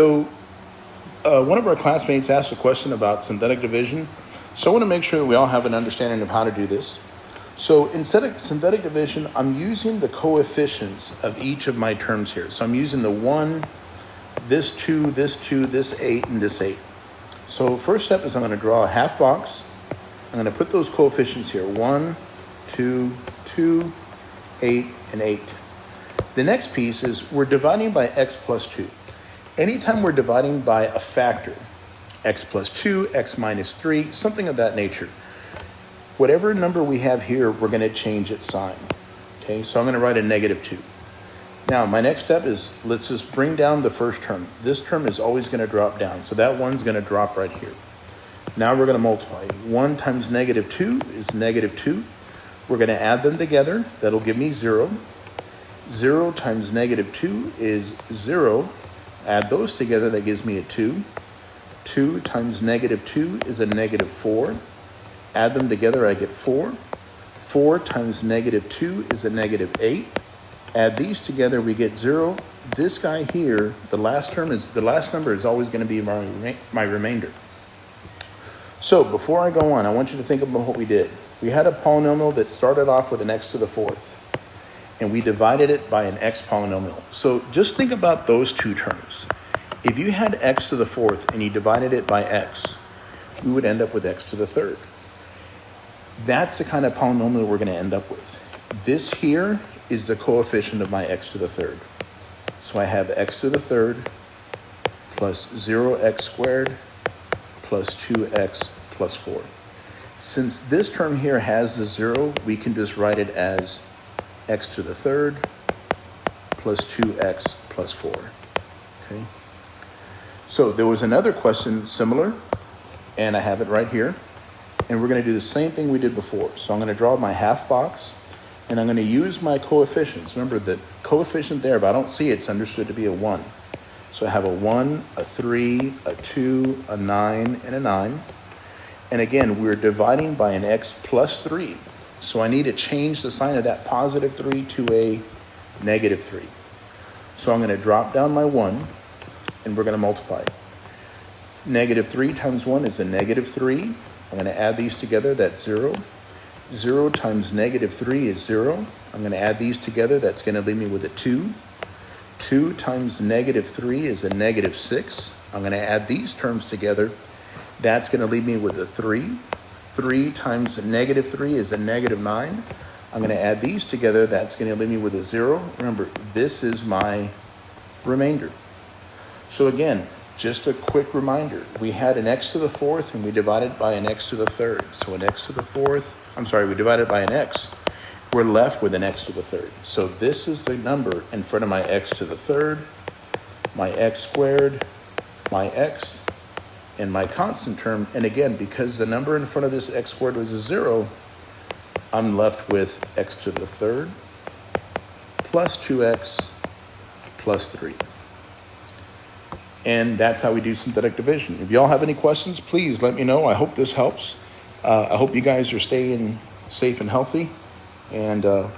So one of our classmates asked a question about synthetic division. So I want to make sure that we all have an understanding of how to do this. So in synthetic division, I'm using the coefficients of each of my terms here. So I'm using the 1, this 2, this 8, and this 8. So first step is I'm going to draw a half box. I'm going to put those coefficients here, 1, 2, 2, 8, and 8. The next piece is we're dividing by x plus 2. Anytime we're dividing by a factor, x plus 2, x minus 3, something of that nature, whatever number we have here, we're going to change its sign. Okay, so I'm going to write a -2. Now, my next step is let's just bring down the first term. This term is always going to drop down, so that one's going to drop right here. Now we're going to multiply. 1 times -2 is -2. We're going to add them together. That'll give me 0. 0 times -2 is 0. Add those together, that gives me a 2. 2 times -2 is a -4. Add them together, I get 4. 4 times -2 is a -8. Add these together, we get 0. This guy here, the last number is always going to be my remainder. So before I go on, I want you to think about what we did. We had a polynomial that started off with an x to the 4th, and we divided it by an x polynomial. So just think about those two terms. If you had x to the 4th and you divided it by x, we would end up with x to the 3rd. That's the kind of polynomial we're going to end up with. This here is the coefficient of my x to the 3rd. So I have x to the 3rd plus 0x squared plus 2x plus 4. Since this term here has the 0, we can just write it as x to the 3rd plus 2x plus 4. Okay. So there was another question similar, and I have it right here. And we're going to do the same thing we did before. So I'm going to draw my half box, and I'm going to use my coefficients. Remember, the coefficient there, if I don't see it, it's understood to be a 1. So I have a 1, a 3, a 2, a 9, and a 9. And again, we're dividing by an x plus 3. So I need to change the sign of that +3 to a -3. So I'm going to drop down my 1, and we're going to multiply. -3 times 1 is a -3. I'm going to add these together, that's 0. 0 times -3 is 0. I'm going to add these together, that's going to leave me with a 2. 2 times -3 is a -6. I'm going to add these terms together. That's going to leave me with a 3. 3 times -3 is a -9. I'm going to add these together. That's going to leave me with a 0. Remember, this is my remainder. So again, just a quick reminder. We had an x to the 4th and we divided by an x to the 3rd. So an x to the 4th, we divided by an x. We're left with an x to the 3rd. So this is the number in front of my x to the 3rd, my x squared, my x, and my constant term. And again, because the number in front of this x squared was a 0, I'm left with x to the 3rd plus 2x plus 3. And that's how we do synthetic division. If y'all have any questions, please let me know. I hope this helps. I hope you guys are staying safe and healthy. And